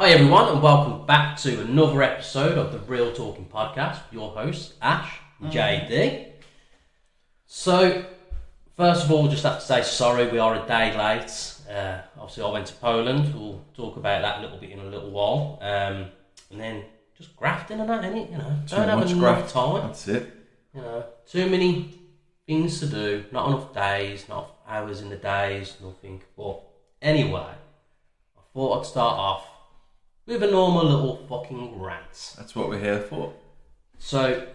Hi everyone, and welcome back to another episode of the Real Talking Podcast. Your hosts, Ash and JD. So, first of all, just have to say sorry, we are a day late. Obviously, I went to Poland. We'll talk about that a little bit in a little while. And then just grafting and that, innit? You know, don't have enough time. That's it. You know, too many things to do, not enough days, not enough hours in the days, nothing. But anyway, I thought I'd start off with a normal little fucking rant. That's what we're here for. So,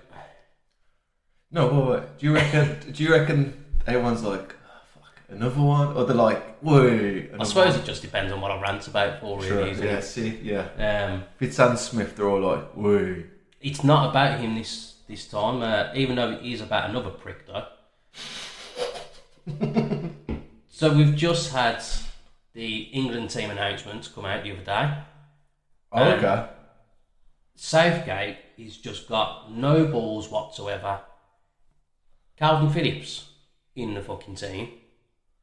no, but wait. Do you reckon everyone's like, oh, fuck, another one, or they're like, wait? I suppose it just depends on what I rant about for, really. Sure, Isn't yeah, it? see, yeah. If it's Sam Smith, they're all like, wait. It's not about him this time, even though it is about another prick, though. So we've just had the England team announcements come out the other day. Oh, okay. Southgate, he's just got no balls whatsoever. Calvin Phillips in the fucking team.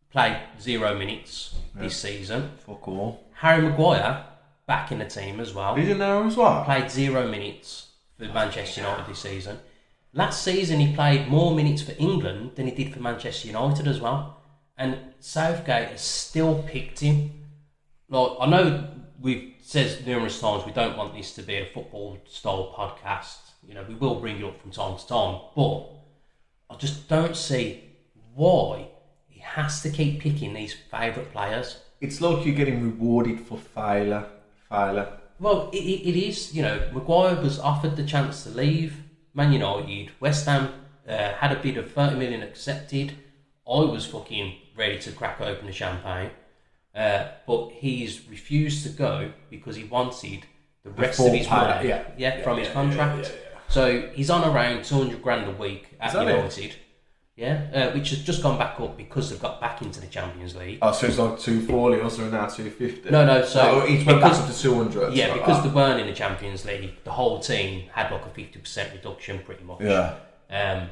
Played 0 minutes this season. Fuck all. Harry Maguire, back in the team as well. He's in there as well? Played 0 minutes for Manchester United this season. Last season he played more minutes for England than he did for Manchester United as well. And Southgate has still picked him. Like, I know we've said numerous times we don't want this to be a football style podcast. You know, we will bring it up from time to time, but I just don't see why he has to keep picking these favourite players. It's like you're getting rewarded for failure. Well, it is. You know, Maguire was offered the chance to leave Man United. West Ham had a bid of 30 million accepted. I was fucking ready to crack open the champagne. But he's refused to go because he wanted the rest of his money from his contract. Yeah. So he's on around 200 grand a week at United. Which has just gone back up because they've got back into the Champions League. Oh, so it's like 240 or so now 250? No, so... each went back up to 200. Yeah, because they weren't in the Champions League, the whole team had like a 50% reduction pretty much. Yeah.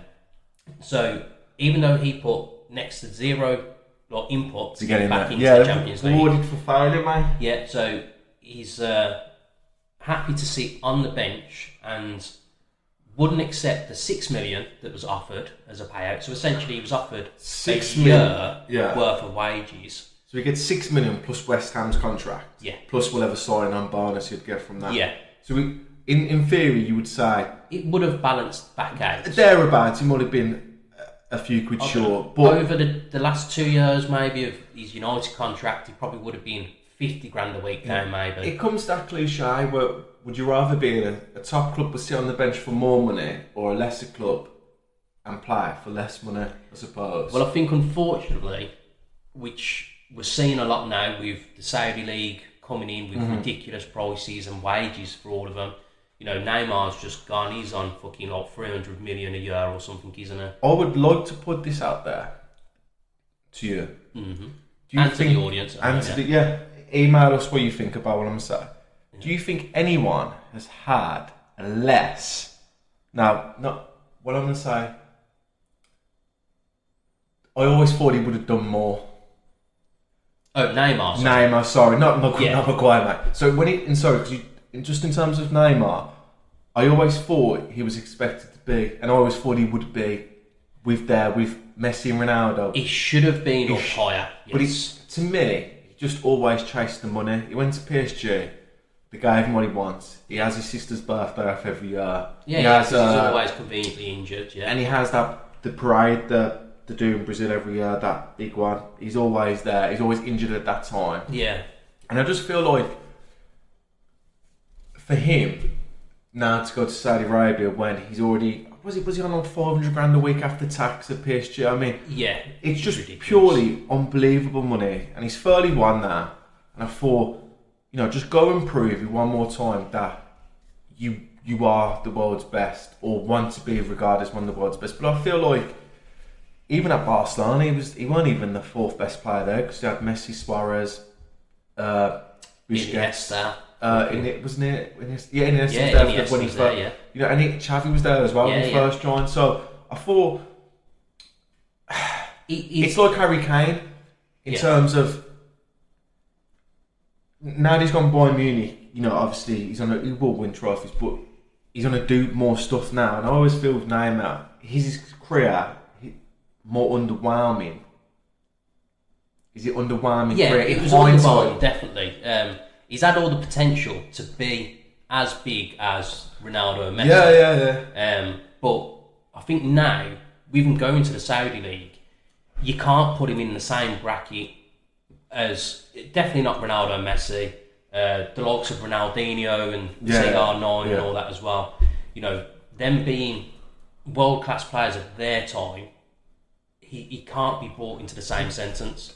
So even though he put next to zero like input to get back into the Champions League. Rewarded for failure, mate. Yeah, so he's happy to sit on the bench and wouldn't accept the 6 million that was offered as a payout. So essentially he was offered 6 year worth of wages. So he gets 6 million plus West Ham's contract. Yeah. Plus whatever sign-on bonus he'd get from that. Yeah. So in theory you would say... It would have balanced back out. Thereabouts, he might have been a few quid short. But over the last 2 years maybe of his United contract, he probably would have been 50 grand a week now maybe. It comes to that cliche where would you rather be in a top club but sit on the bench for more money or a lesser club and play for less money, I suppose? Well, I think unfortunately, which we're seeing a lot now with the Saudi League coming in with ridiculous prices and wages for all of them. You know, Neymar's just gone, he's on fucking like 300 million a year or something, isn't it? I would like to put this out there to you. Mm-hmm. And to the audience. Email us what you think about what I'm saying. Yeah. Do you think anyone has had less? Now, not what I'm going to say. I always thought he would have done more. Oh, Neymar. Neymar, sorry, not Maguire, mate. So because just in terms of Neymar, I always thought he was expected to be, and I always thought he would be with Messi and Ronaldo. He should have been up higher. Yes. But to me, he just always chased the money. He went to PSG. They gave him what he wants. He has his sister's birthday off every year. Yeah, he's always conveniently injured. Yeah, and he has the parade that they do in Brazil every year, that big one. He's always there. He's always injured at that time. Yeah, and I just feel like for him now to go to Saudi Arabia when he's already was he on like 500 grand a week after tax at PSG? I mean, yeah, it's just ridiculous. Purely unbelievable money, and he's 31 now. And I thought, just go and prove it one more time that you are the world's best, or want to be regarded as one of the world's best. But I feel like even at Barcelona, he weren't even the fourth best player there because he had Messi, Suarez, Busquets. Iniesta was there when he first. And Xavi was there as well when he first joined. So I thought it's like Harry Kane in terms of now that he's gone Bayern Munich. obviously he will win trophies, but he's gonna do more stuff now. And I always feel with Neymar, his career more underwhelming. Is it underwhelming? Yeah, it was underwhelming, definitely. He's had all the potential to be as big as Ronaldo and Messi. Yeah. But I think now, with him going to the Saudi League, you can't put him in the same bracket as, definitely not Ronaldo and Messi, the likes of Ronaldinho and CR9 and all that as well. Them being world-class players of their time, he can't be brought into the same sentence.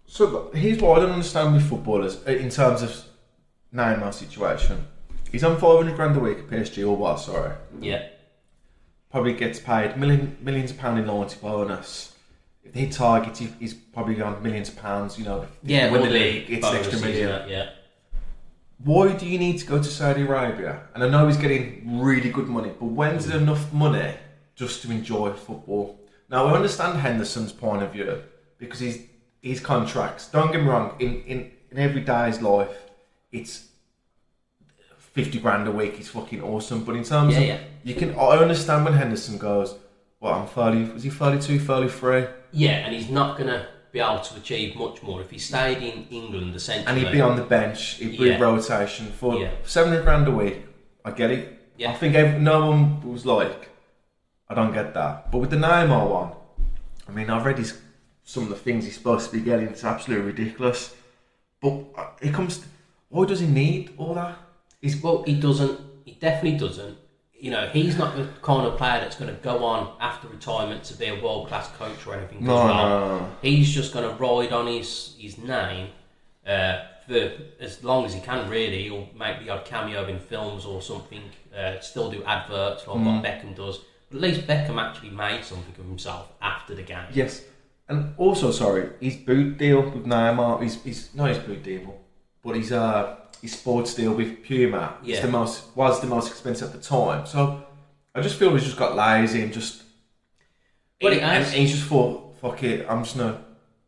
So here's what I don't understand with footballers in terms of Neymar's situation. He's on 500 grand a week at PSG or what? Sorry. Yeah. Probably gets paid millions of pounds in loyalty bonus. If he targets, he's probably on millions of pounds. Win the league, it's an extra million. Yeah. Why do you need to go to Saudi Arabia? And I know he's getting really good money, but when's it enough money just to enjoy football? Now I understand Henderson's point of view because his contracts. Don't get me wrong. In every day's life, it's 50 grand a week is fucking awesome. But in terms of I understand when Henderson goes, well, I'm 30. Was he 32, 33? Yeah, and he's not gonna be able to achieve much more if he stayed in England essentially. And he'd be on the bench. He'd be rotation for 700 grand a week. I get it. Yeah. I think no one was like, I don't get that. But with the Neymar one, I mean, I've read some of the things he's supposed to be getting. It's absolutely ridiculous. But it comes to, why does he need all that? He doesn't. He definitely doesn't. He's not the kind of player that's going to go on after retirement to be a world-class coach or anything. No. He's just going to ride on his name for as long as he can, really. Or make the odd cameo in films or something. Still do adverts like what Beckham does. But at least Beckham actually made something of himself after the game. Yes. And also, his boot deal with Neymar, not his boot deal, but his sports deal with Puma was the most expensive at the time. So I just feel he's just got lazy and just. And he's just thought, fuck it, I'm just gonna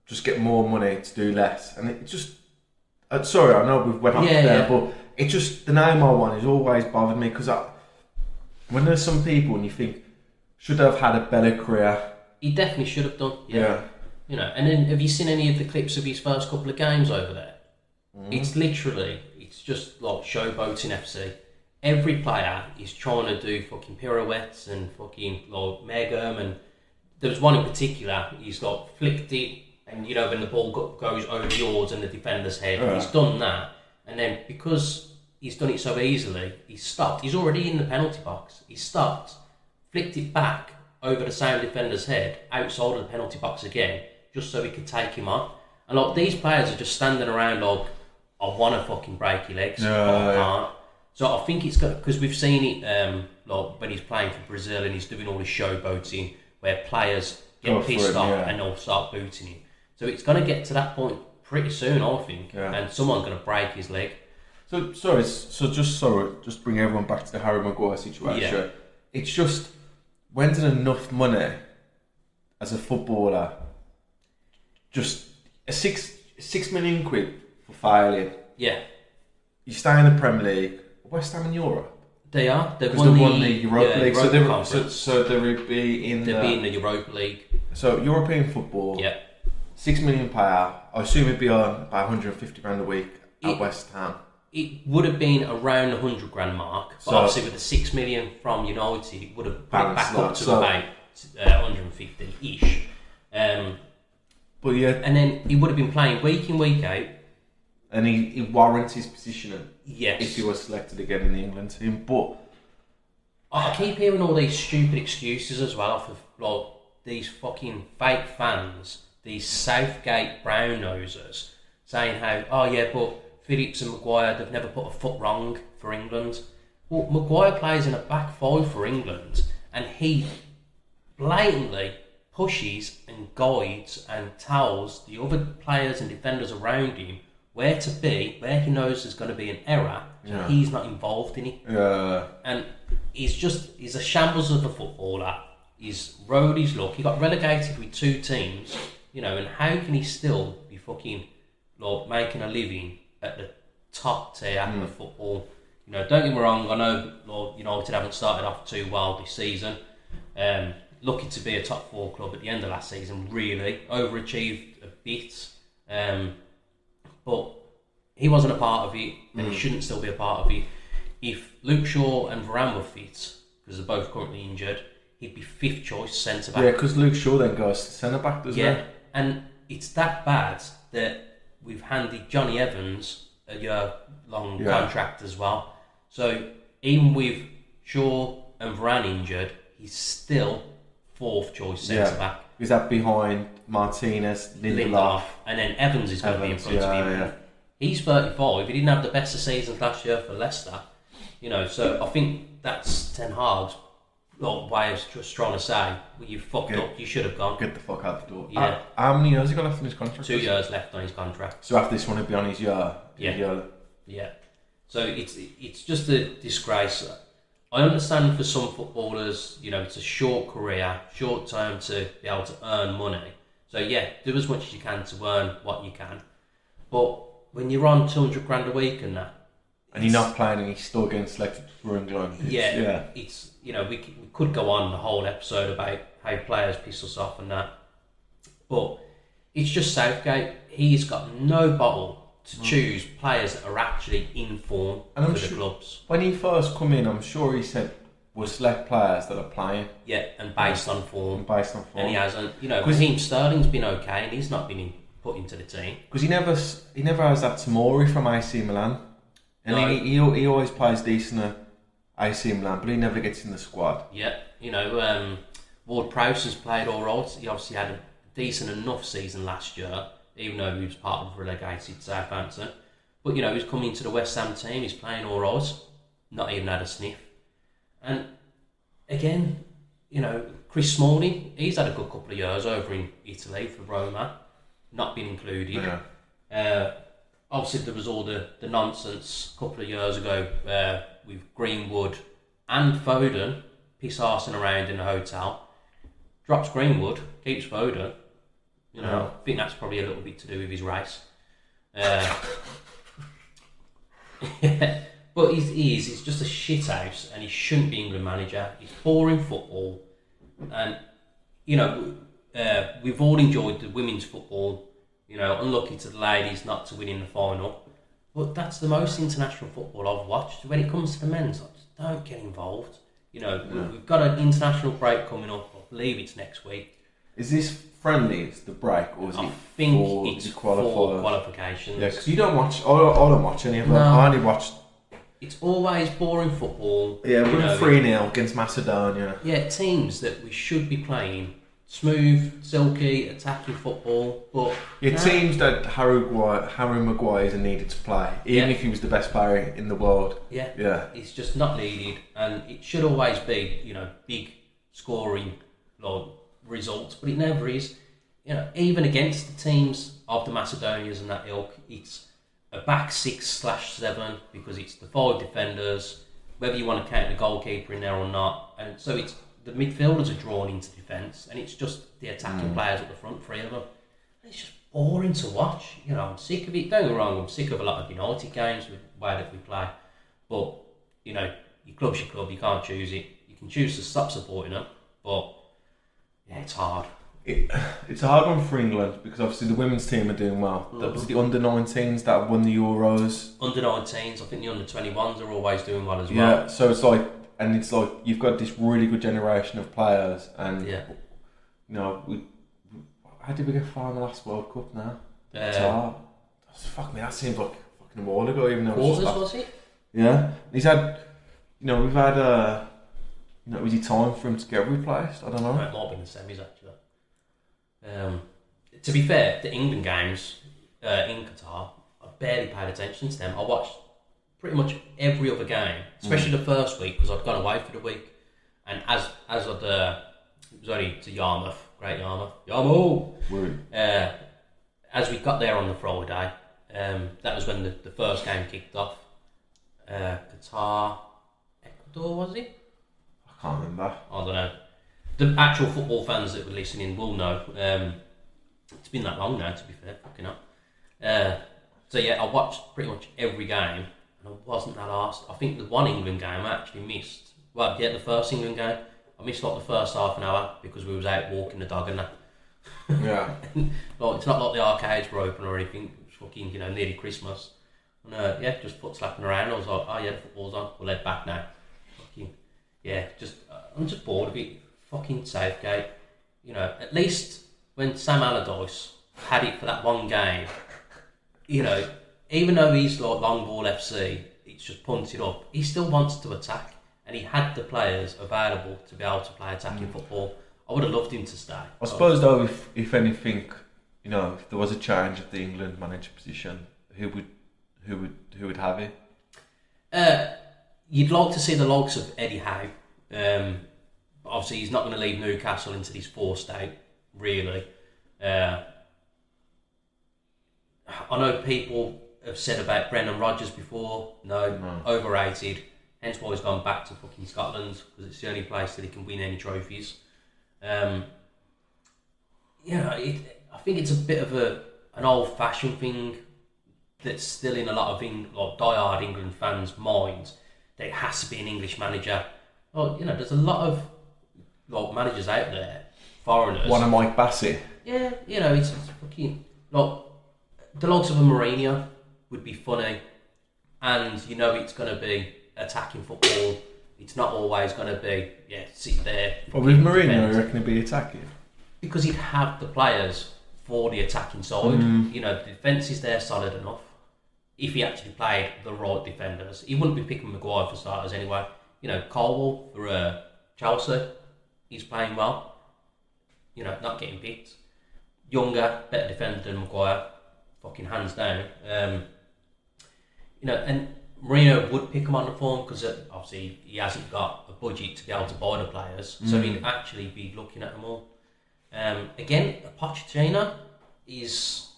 just get more money to do less, and it just. Sorry, I know we went off there, but it just the Neymar one has always bothered me because when there's some people and you think should have had a better career. He definitely should have done. Yeah. And then have you seen any of the clips of his first couple of games over there? It's just like showboating FC. Every player is trying to do fucking pirouettes and fucking like Megum, and there was one in particular, he's like flicked it, and when the ball goes over yours and the defender's head, he's done that, and then because he's done it so easily, he's stopped. He's already in the penalty box. He stopped, flicked it back over the same defender's head, outside of the penalty box again, just so he could take him on. And like these players are just standing around like, I want to fucking break your legs, but I can't. So I think it's got, because we've seen it like when he's playing for Brazil and he's doing all this showboating where players get pissed off and they'll start booting him. So it's going to get to that point pretty soon, I think, and someone's going to break his leg. So just bring everyone back to the Harry Maguire situation. Yeah. It's just, when's it enough money as a footballer? Just a six million quid for failing. Yeah. You stay in the Premier League. West Ham in Europe. They are. They've won the Europa League. Europa so they would be in. They'd be in the Europa League. So European football. Yeah. 6 million payout. I assume it'd be on about 150 grand a week at West Ham. It would have been around the 100 grand mark, but obviously with the 6 million from United, it would have brought back up to about 150-ish. But yeah, and then he would have been playing week in, week out. And he warrants his position yes. if he was selected again in the England team. But I keep hearing all these stupid excuses as well for like these fucking fake fans, these Southgate brown nosers, saying how, but Phillips and Maguire, they've never put a foot wrong for England. Well, Maguire plays in a back five for England, and he blatantly pushes and guides and tells the other players and defenders around him where to be, where he knows there's going to be an error, and he's not involved in it. Yeah. And he's a shambles of a footballer. He's rode his luck. He got relegated with 2 teams, and how can he still be fucking like making a living at the top tier of football. You know, don't get me wrong, I know Lord United haven't started off too well this season. Lucky to be a top 4 club at the end of last season, really. Overachieved a bit. But he wasn't a part of it, and he shouldn't still be a part of it. If Luke Shaw and Varane were fit, because they're both currently injured, he'd be 5th choice centre back. Yeah, because Luke Shaw then goes to centre back, doesn't he? Yeah, and it's that bad that we've handed Johnny Evans a year-long contract as well. So even with Shaw and Varane injured, he's still 4th choice centre back. Is that behind Martinez, Lindelof, and then Evans is going to be in front of him. Yeah. He's 35. He didn't have the best of seasons last year for Leicester. You know, so I think that's Ten Hag's way of just trying to say, well, you fucked up, you should have gone. Get the fuck out the door. Yeah. How many years has he got left on his contract? 2 years left on his contract. So after this one, he'll be on his year. Yeah. So it's just a disgrace. I understand for some footballers, you know, it's a short career, short term to be able to earn money. So yeah, do as much as you can to earn what you can. But when you're on 200 grand a week and that, and you're not playing and he's still getting selected for England. It's you know, we could go on the whole episode about how players piss us off and that. But it's just Southgate. He's got no bottle to choose players that are actually in form for the clubs. When he first come in, I'm sure he said we'll select players that are playing. Yeah, and based on form. And he hasn't. You know, Raheem Sterling's been okay, and he's not been put into the team. Because he never has that Tomori from AC Milan, and he always plays decent at AC Milan, but he never gets in the squad. Yeah, you know, Ward-Prowse has played all right. He obviously had a decent enough season last year, even though he was part of relegated Southampton. But, you know, he's coming into the West Ham team, he's playing all right, not even had a sniff. And, again, you know, Chris Smalling, he's had a good couple of years over in Italy for Roma, not been included. Yeah. Obviously, there was all the nonsense a couple of years ago with Greenwood and Foden piss-arsing around in the hotel. Drops Greenwood, keeps Foden. You know, I think that's probably a little bit to do with his race. But he's just a shithouse, and he shouldn't be England manager. He's boring football, and you know, we've all enjoyed the women's football. You know, unlucky to the ladies not to win in the final, but that's the most international football I've watched. When it comes to the men's, I just don't get involved. You know, we've got an international break coming up. I believe it's next week. Is this friendlies, the break, or is I think it's for qualifications. Yeah, because you don't watch. I don't watch any of them. I only watch. It's always boring football. Yeah, we're 3-0 against Macedonia. Yeah, teams that we should be playing smooth, silky, attacking football. But teams that Harry Maguire is needed to play, even if he was the best player in the world. Yeah, it's just not needed, and it should always be, you know, big scoring results, but it never is. You know, even against the teams of the Macedonians and that ilk, it's a back 6/7 because it's the 5 defenders, whether you want to count the goalkeeper in there or not, and so it's the midfielders are drawn into defence, and it's just the attacking players at the front, 3 of them. And it's just boring to watch. You know, I'm sick of it. Don't get me wrong, I'm sick of a lot of United games with the way that we play, but you know, your club's your club. You can't choose it. You can choose to stop supporting them, but yeah, it's hard. It's a hard one for England because obviously the women's team are doing well. That was the under-19s that won the Euros. Under-19s, I think the under-21s are always doing well as well. Yeah, so it's like you've got this really good generation of players, and you know, how did we get far in the last World Cup now? Qatar. That seems like fucking a while ago, even though quarters, was it? Yeah, we've had was it time for him to get replaced? I don't know. It might have been the semis actually. To be fair, the England games in Qatar, I barely paid attention to them. I watched pretty much every other game, especially the first week because I'd gone away for the week. And it was only to Yarmouth, Great Yarmouth, as we got there on the Friday, that was when the first game kicked off. Qatar, Ecuador, was it? I can't remember. I don't know. The actual football fans that were listening will know. It's been that long now, to be fair. Fucking up. So yeah, I watched pretty much every game, and I wasn't that arsed. I think the one England game I actually missed. Well, yeah, the first England game, I missed like the first half an hour because we was out walking the dog and that. Yeah. Like, it's not like the arcades were open or anything. It was fucking, nearly Christmas. And yeah, just foot slapping around. I was like, oh yeah, the football's on. We'll head back now. Fucking, yeah, I'm just bored of it. Fucking Southgate. At least when Sam Allardyce had it for that one game, even though he's like long ball FC, it's just punted up, he still wants to attack, and he had the players available to be able to play attacking football. I would have loved him to stay. I suppose though, if anything, if there was a change at the England manager position, who would have it? You'd like to see the likes of Eddie Howe. Obviously, he's not going to leave Newcastle into this fourth state, really. I know people have said about Brendan Rodgers before. No, overrated. Hence why he's gone back to fucking Scotland, because it's the only place that he can win any trophies. I think it's a bit of an old-fashioned thing that's still in a lot of die-hard England fans' minds, that it has to be an English manager. Well, there's a lot of managers out there, foreigners. One of Mike Bassett. Yeah, it's fucking the likes of a Mourinho would be funny, and it's going to be attacking football. It's not always going to be sit there. But with Mourinho, I reckon he'd be attacking because he'd have the players for the attacking side. The defence is there solid enough. If he actually played the right defenders, he wouldn't be picking Maguire for starters anyway. Colwell for Chelsea, he's playing well. Not getting picked. Younger, better defender than Maguire, fucking hands down. And Mourinho would pick him on the form because obviously he hasn't got a budget to be able to buy the players, so he'd actually be looking at them all. Again, Pochettino is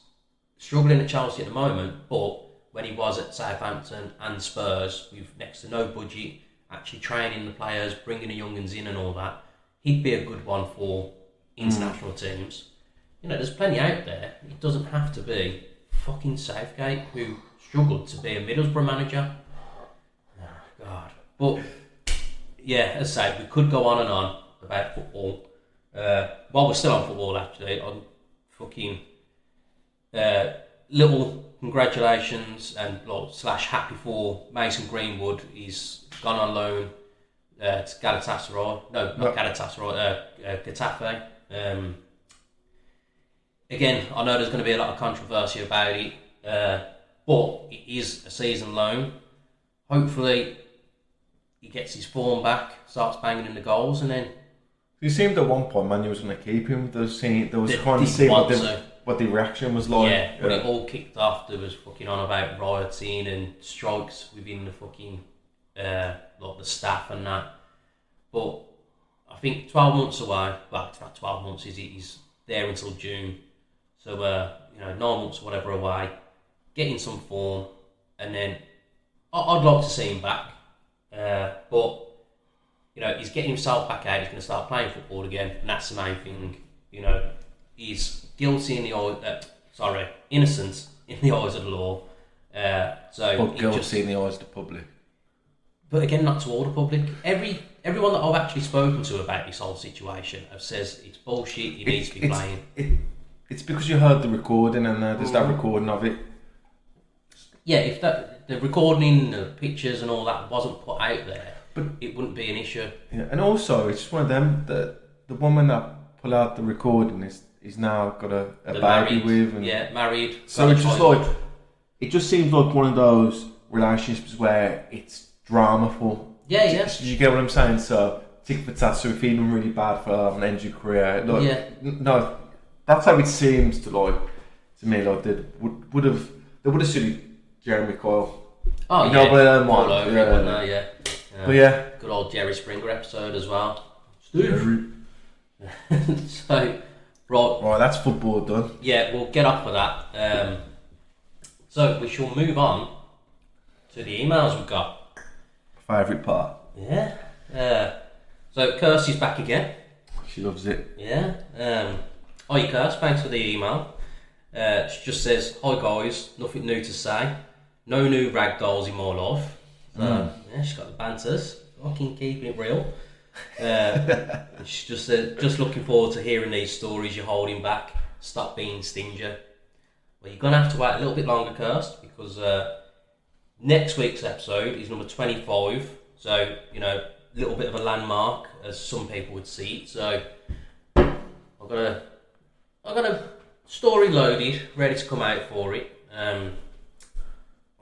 struggling at Chelsea at the moment, but when he was at Southampton and Spurs with next to no budget, actually training the players, bringing the young'uns in and all that, he'd be a good one for international teams. There's plenty out there. It doesn't have to be fucking Southgate, who struggled to be a Middlesbrough manager. Oh, God. But, yeah, as I say, we could go on and on about football. While we're still on football, actually, on fucking little congratulations and slash happy for Mason Greenwood. He's gone on loan to Galatasaray. No, not Galatasaray, Getafe. Again, I know there's going to be a lot of controversy about it, but it is a season loan. Hopefully, he gets his form back, starts banging in the goals, and then. It seemed at one point Man U was going to keep him. There was kind of see what the reaction was like. Yeah, when it all kicked off, there was fucking on about rioting and strikes within the fucking the staff and that. But I think 12 months away. Well, it's not 12 months. He's there until June. So 9 months, whatever, away, getting some form, and then I'd like to see him back. But he's getting himself back out. He's going to start playing football again, and that's the main thing. He's guilty in the innocent in the eyes of the law. But guilty in the eyes of the public. But again, not to all the public. Everyone that I've actually spoken to about this whole situation says it's bullshit. He needs to be playing. It's because you heard the recording and there's that recording of it. Yeah, if the recording, the pictures and all that wasn't put out there, but it wouldn't be an issue. Yeah, and also it's one of them that the woman that pulled out the recording is now got a baby married, with. And married. So it's just it just seems like one of those relationships where it's dramaful. Yeah. Do you get what I'm saying? So tick for tat. So if feeling really bad for her and end your career, no, that's how it seems to me. Like they would have suited Jeremy Kyle. Oh, But yeah, good old Jerry Springer episode as well. Steve. So, right, that's football done. Yeah, we'll get off of that. So we shall move on to the emails we've got. Favourite part. Yeah. So Kirsty's back again. She loves it. Yeah. Hi Kirsty, thanks for the email. She just says, "Hi guys, nothing new to say. No new ragdolls in my life." So, yeah, she's got the banters. Fucking keeping it real. She just said, "Just looking forward to hearing these stories you're holding back. Stop being stingy." Well, you're gonna have to wait a little bit longer, Kirst, because next week's episode is number 25. So, you know, a little bit of a landmark, as some people would see it. So, I've got a story loaded, ready to come out for it. I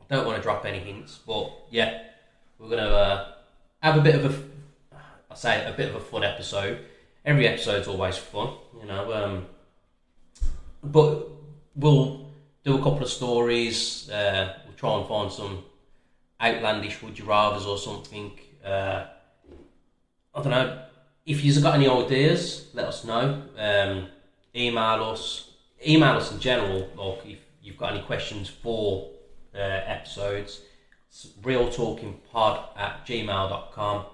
don't want to drop any hints, but yeah, we're gonna have a bit of a fun episode. Every episode's always fun, you know. But we'll do a couple of stories. We'll try and find some outlandish would you rathers or something. I don't know. If you've got any ideas, let us know. Email us in general. Like if you've got any questions for episodes, it's realtalkingpod@gmail.com.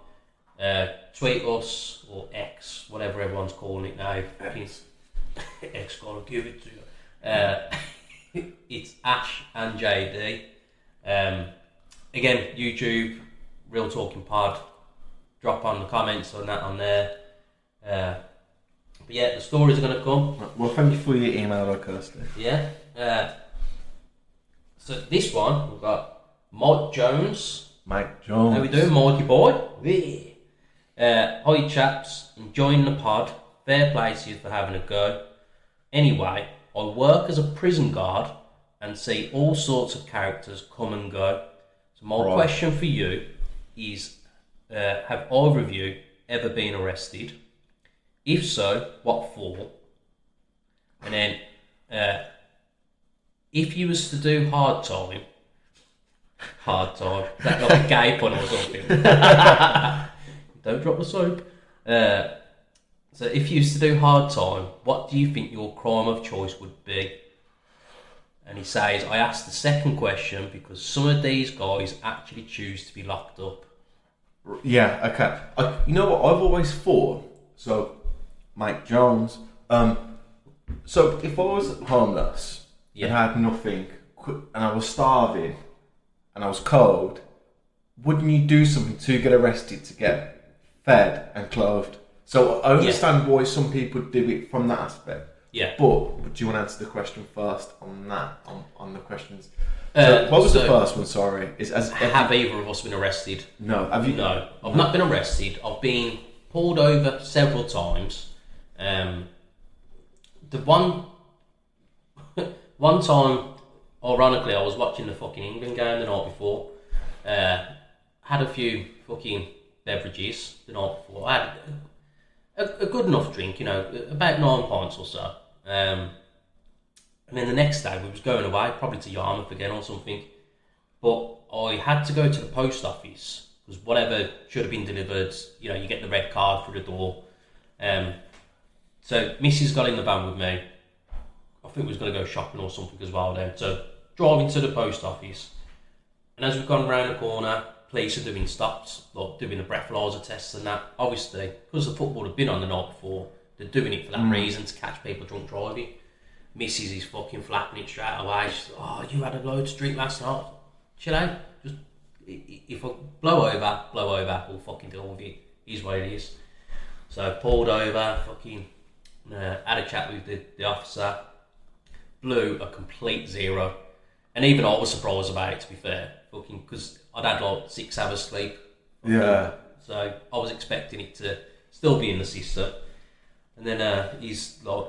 Tweet us, or X, whatever everyone's calling it now. X gotta give it to you. It's Ash and JD. Again, YouTube, Real Talking Pod. Drop on the comments on that on there. But yeah, the stories are gonna come. Well, thank you for your email, Kirsty. Yeah. So this one we've got Mike Jones. Mike Jones. How we doing, Mikey boy? Hi chaps, enjoying the pod. Fair play to you for having a go. Anyway, I work as a prison guard and see all sorts of characters come and go. So my question for you is, have either of you ever been arrested? If so, what for? And then, if you was to do hard time, is that like a gay pun or something? Don't drop the soap. So if you used to do hard time, what do you think your crime of choice would be? And he says, I asked the second question because some of these guys actually choose to be locked up. Yeah, okay. You know what I've always thought? So, Mike Jones. So if I was homeless and had nothing, and I was starving, and I was cold, wouldn't you do something to get arrested to get fed and clothed? So I understand why some people do it from that aspect. Yeah. But do you want to answer the question first on that? On the questions. So what was the first one? Sorry. Have either of us been arrested? No. Have you? No, I've not been arrested. I've been pulled over several times. The one time, ironically, I was watching the fucking England game the night before. Had a few fucking beverages the night before. I had a good enough drink, you know, about 9 pints or so. And then the next day we was going away, probably to Yarmouth again or something. But I had to go to the post office because whatever should have been delivered, you know, you get the red card through the door. So Mrs. got in the van with me. I think we was going to go shopping or something as well then. So driving to the post office, and as we've gone round the corner, police are doing stops, like doing the breathalyzer tests and that. Obviously, because the football had been on the night before, they're doing it for that reason, to catch people drunk driving. Mrs. is fucking flapping it straight away. She's like, "Oh, you had a load to drink last night. Chill out. Just if I blow over, we'll fucking deal with it. Is what it is." So pulled over, fucking had a chat with the officer, blew a complete zero, and even I was surprised about it, to be fair, fucking, because I'd had like 6 hours sleep. Yeah. So I was expecting it to still be in the system, and then he's like,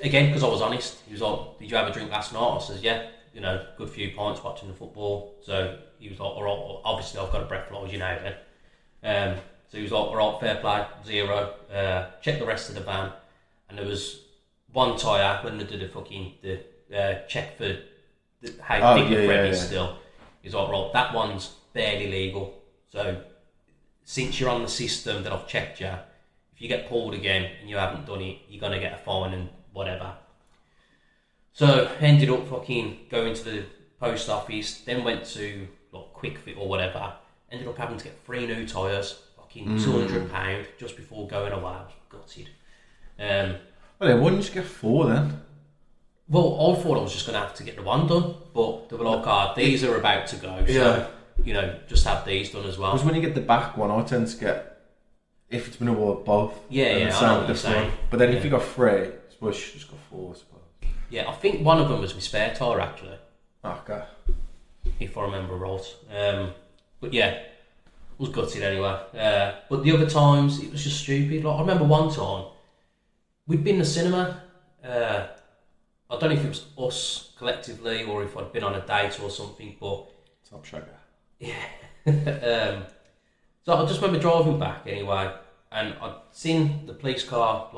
again, because I was honest, he was like, "Did you have a drink last night?" I says, "Yeah, you know, good few pints watching the football." So he was like, "All right, obviously I've got a breathalyzer now then." So he was like, "All right, fair play, zero." Check the rest of the van, and there was one tyre when they did the check for how thick the thread is still. He's like, "Right, that one's barely legal. So since you're on the system that I've checked you, if you get pulled again and you haven't done it, you're gonna get a fine and whatever." So ended up fucking going to the post office, then went to like Quick Fit or whatever. Ended up having to get 3 new tyres, fucking £200 just before going away. I was gutted. Well, then why didn't you get 4 then? Well, I thought I was just going to have to get the one done, but they were like, these are about to go, so, just have these done as well. Because when you get the back one, I tend to get, if it's been a while, both. Yeah, I know what you're saying. But then if you got 3, I suppose you should just go 4, I suppose. Yeah, I think one of them was my spare tyre, actually. Okay. If I remember right. But yeah, I was gutted anyway. But the other times, it was just stupid. Like, I remember one time, we'd been to the cinema. I don't know if it was us collectively or if I'd been on a date or something, but... Top sugar. Yeah. So I just remember driving back anyway, and I'd seen the police car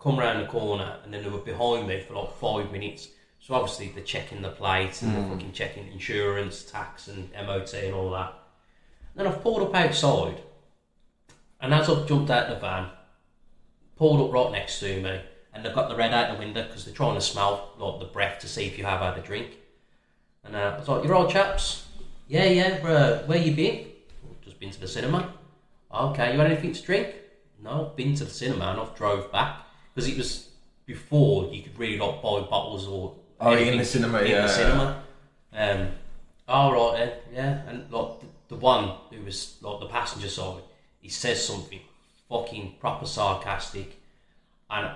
come round the corner, and then they were behind me for 5 minutes. So obviously they're checking the plates and they're fucking checking insurance, tax and MOT and all that. And then I've pulled up outside, and as I've jumped out the van, pulled up right next to me, and they've got the red out the window because they're trying to smell the breath to see if you have had a drink. And I was like, "You're all chaps? Yeah, where you been?" "Just been to the cinema." "Okay, you had anything to drink?" "No, I've been to the cinema and I've drove back." Because it was before you could really buy bottles or anything in the cinema, in the cinema. All right then, yeah. And the one who was the passenger side, he says something fucking proper sarcastic, and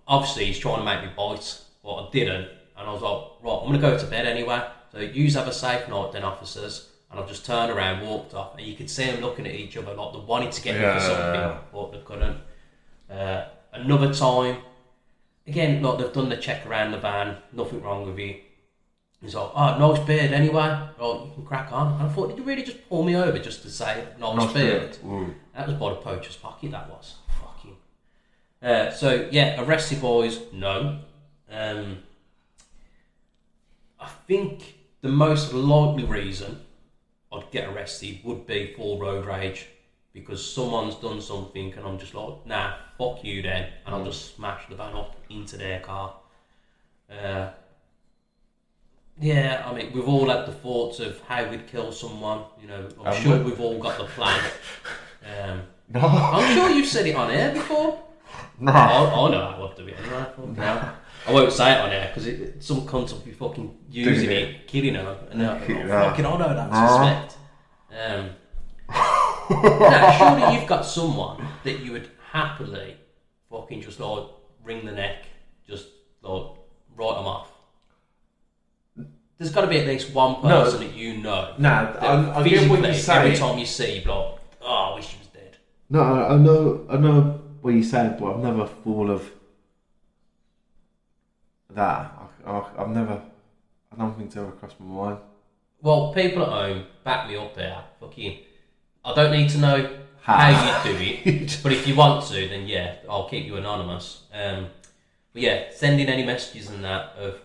obviously he's trying to make me bite, but I didn't. And I was like, right, I'm gonna go to bed anyway. So yous have a safe night then, officers. And I've just turned around, walked off, and you could see them looking at each other like they wanted to get me for something, but they couldn't. Another time, again, they've done the check around the van, nothing wrong with you. He's like, "Oh, nice beard anyway, right, you can crack on." And I thought, did you really just pull me over just to say nice beard? That was by the poacher's pocket, that was. Fucking. So, yeah, arrested boys, no. I think the most likely reason I'd get arrested would be for road rage, because someone's done something and I'm just like, nah, fuck you then, and I'll just smash the van up into their car. Yeah, I mean, we've all had the thoughts of how we'd kill someone, I'm sure we've all got the plan. No. I'm sure you've said it on air before. No. I know how I'd do it anyway. No. I won't say it on air because some cunt will be fucking using it, killing her, and fucking I know that suspect. Now, surely you've got someone that you would happily fucking just wring the neck, just write them off. There's got to be at least one person that you know. Nah, I get what you're saying. Every time you see, you're like, "Oh, I wish he was dead." No, I know what you're saying, but I've never thought of that. I don't think it's ever crossed my mind. Well, people at home, back me up there. Fucking, I don't need to know how you do it, but if you want to, then yeah, I'll keep you anonymous. But yeah, send in any messages and that of,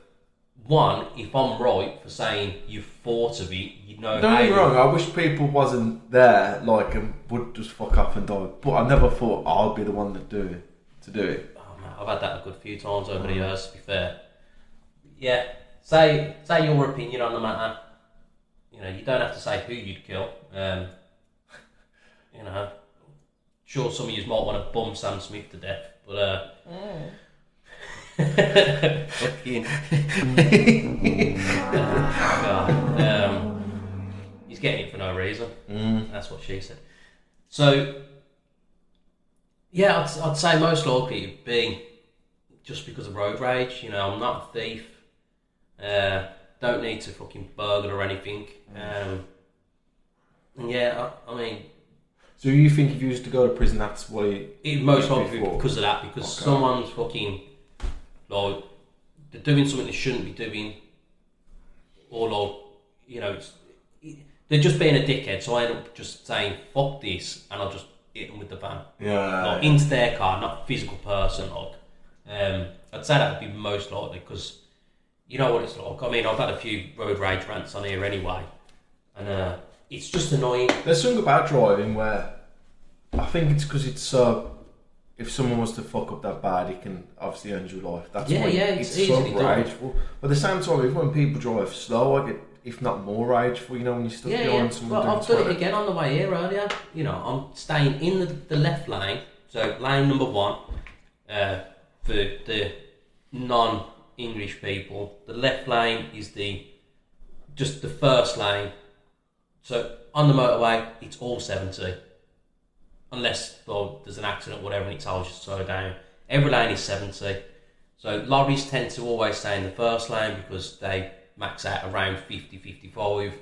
one, if I'm right for saying you've thought of it, you know. Don't get me wrong, I wish people wasn't there, and would just fuck up and die. But I never thought I'd be the one to do it. Oh man, I've had that a good few times over the years, to be fair. Yeah, say your opinion on the matter. You don't have to say who you'd kill. Sure, some of you might want to bum Sam Smith to death, but fucking. He's getting it for no reason. That's what she said. So, yeah, I'd say most likely it'd be just because of road rage. I'm not a thief. Don't need to fucking burgle or anything. Yeah, I mean. So you think if you used to go to prison, that's what it most likely because of that, because someone's fucking they're doing something they shouldn't be doing, or they're just being a dickhead. So I end up just saying fuck this, and I'll just hit them with the van. Yeah. Into their car, not a physical person. I'd say that would be most likely because you know what it's like. I mean, I've had a few road rage rants on here anyway, and it's just annoying. There's something about driving where I think it's because it's if someone was to fuck up that bad, it can obviously end your life. That's why it's so rageful. But at the same time, even when people drive slow, I get, if not more rageful, when you still behind someone. Well, I've done it again on the way here earlier. I'm staying in the left lane, so lane number 1 for the English people, the left lane is just the first lane. So on the motorway, it's all 70. Unless there's an accident or whatever and it tells you to slow down. Every lane is 70. So lorries tend to always stay in the first lane because they max out around 50, 55.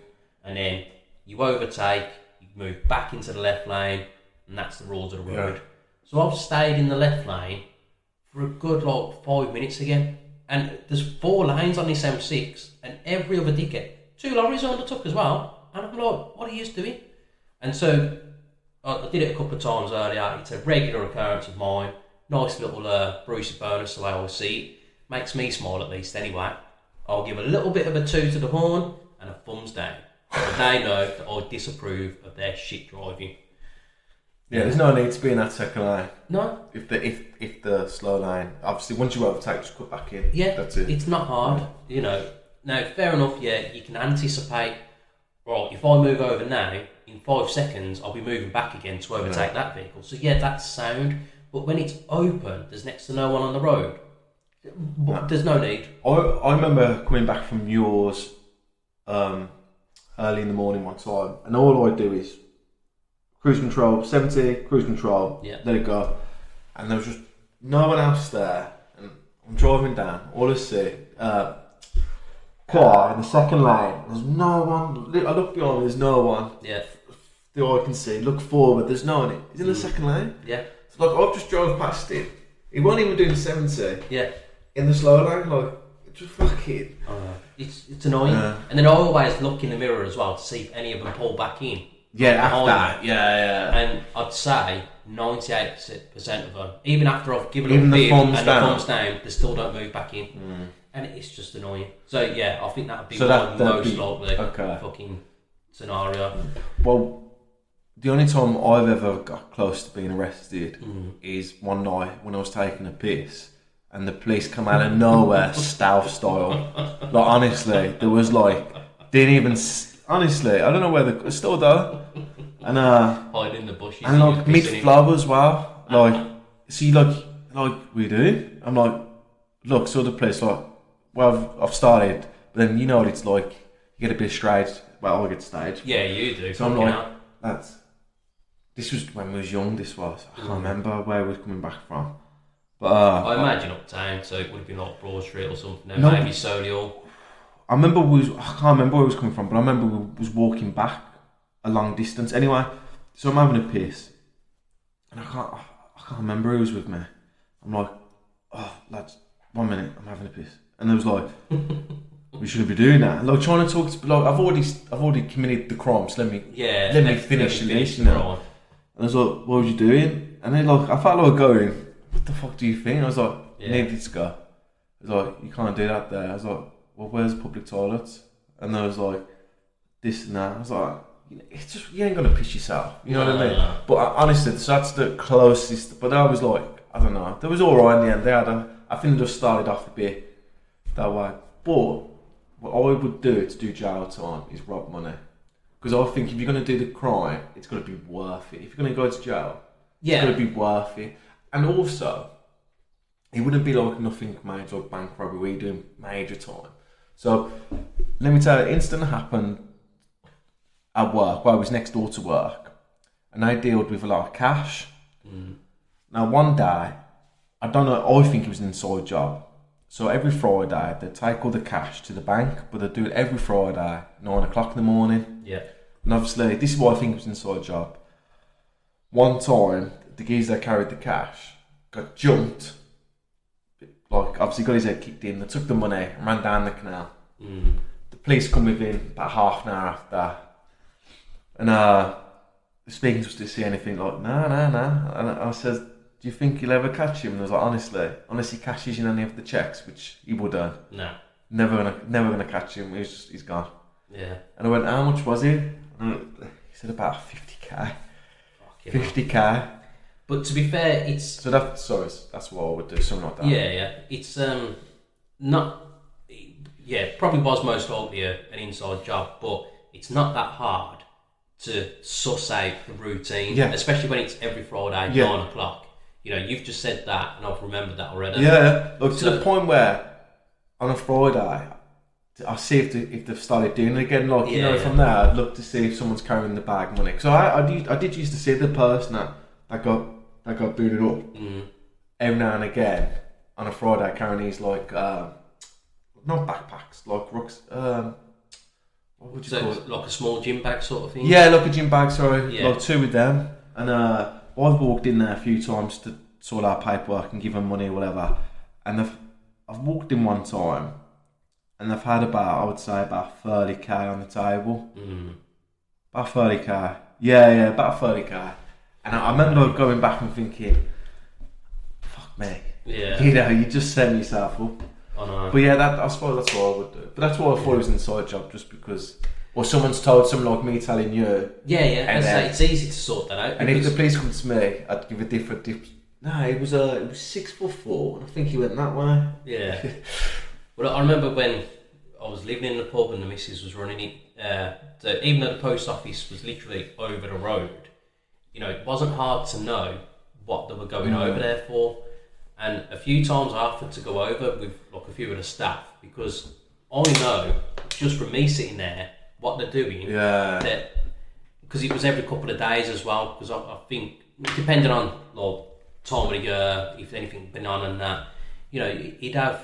And then you overtake, you move back into the left lane, and that's the rules of the road. Yeah. So I've stayed in the left lane for a good 5 minutes again. And there's 4 lanes on this M6, and every other dickhead, 2 lorries I undertook as well. And I'm like, what are you doing? And so I did it a couple of times earlier. It's a regular occurrence of mine. Nice little Brucey bonus, the way I see it. Makes me smile at least anyway. I'll give a little bit of a toot to the horn and a thumbs down. So they know that I disapprove of their shit driving. Yeah, there's no need to be in that second lane. No. If the slow lane, obviously once you overtake, just cut back in. Yeah, that's it. It's not hard, you know. Now, fair enough, yeah, you can anticipate, right, if I move over now, in 5 seconds, I'll be moving back again to overtake that vehicle. So yeah, that's sound. But when it's open, there's next to no one on the road. There's no need. I remember coming back from yours early in the morning one time, and all I do is cruise control, 70, cruise control, let it go. And there was just no one else there. And I'm driving down, all I see, car in the second lane, there's no one. I look behind me, there's no one. Yeah. The eye can see, look forward, there's no one. He's in the second lane. Yeah. So like, I've just drove past him. He wasn't even doing 70. Yeah. In the slow lane, like, just fuck it. It's annoying. And then I always look in the mirror as well to see if any of them pull back in. Yeah, after that. Yeah. And I'd say 98% of them, even after I've given them a the thumbs down, they still don't move back in. And it's just annoying. So yeah, I think that would be most likely fucking scenario. Well, the only time I've ever got close to being arrested is one night when I was taking a piss and the police come out of nowhere, stealth style. Like, honestly, there was honestly, I don't know where they're still there. And hide in the bushes. And like mid-flow as well. Like, see, like, what are you doing? I'm like, look, so the police, like, well, I've started, but then you know what it's like. You get a bit straight. Well, I get staged. Yeah, you do. So I'm like, this was when we was young. This was. I can't remember where we was coming back from. But I imagine uptown, so it would have been like Broad Street or something. No, maybe Solihull. I can't remember where we was coming from, but I remember we was walking back a long distance. Anyway, so I'm having a piss, and I can't remember who was with me. I'm like, oh lads, 1 minute, I'm having a piss, and they was like, we shouldn't be doing that. Like, trying to talk to, like, I've already committed the crime, so let me finish this, you know. And I was like, what was you doing? And then like, I felt like going, what the fuck do you think? I was like, you need to go. I was like, you can't do that there. I was like, well, where's the public toilets? And they was like, this and that. I was like, it's just, you ain't gonna piss yourself. You know what I mean? No. But honestly, so that's the closest. But I was like, I don't know. They was all right in the end. I think they just started off a bit that way. But what I would do to do jail time is rob money. Because I think if you're gonna do the crime, it's gonna be worth it. If you're gonna go to jail, it's gonna be worth it. And also, it wouldn't be like nothing major, like bank robbery, where you're doing major time. So, let me tell you, incident happened at work, where I was next door to work, and I dealt with a lot of cash. Now, one day, I don't know, I think it was an inside job. So every Friday, they take all the cash to the bank, but they do it every Friday, 9 o'clock in the morning. Yeah. And obviously, this is why I think it was an inside job. One time, the geezer that carried the cash got jumped. Like, obviously got his head kicked in. They took the money and ran down the canal. The police come within about half an hour after. And speaking to us to see anything, like, no. And I says, do you think you'll ever catch him? And I was like, honestly, unless he cashes in any of the checks, which he wouldn't. No. Never gonna catch him. He's gone. Yeah. And I went, how much was he? And he said about 50k. 50k. But to be fair, it's... So that's what I would do, something like that. Yeah. It's not... Yeah, probably was most likely an inside job, but it's not that hard to suss out the routine, especially when it's every Friday, 9 o'clock. You know, you've just said that, and I've remembered that already. Yeah, look, to the point where on a Friday, I'll see if they've started doing it again. Like, you know, Yeah. from there, I'd look to see if someone's carrying the bag money. Because I did used to see the person that got booted up every now and again on a Friday carrying these, like, not backpacks, like rucks. What would you call it? Like a small gym bag sort of thing? Yeah, like a gym bag, sorry. Yeah. Like 2 with them. And I've walked in there a few times to sort out paperwork and give them money or whatever. And I've walked in one time and they've had I would say about 30k on the table. About 30k. Yeah, about 30k. And I remember going back and thinking, fuck me. Yeah. You know, you just set yourself up. I know. But yeah, I suppose that's what I would do. But that's why I thought it was an inside job, just because, or someone's told someone like me telling you. Yeah. And then, it's easy to sort that out. and if the police come to me, I'd give a different. No, it was 6'4", and I think he went that way. Yeah. Well, I remember when I was living in the pub and the missus was running it. So even though the post office was literally over the road, you know, it wasn't hard to know what they were going over there for. And a few times I offered to go over with like a few of the staff because I know just from me sitting there what they're doing. Yeah. Because it was every couple of days as well. Because I think depending on like time of the year, if anything been on and that, you know, he'd have,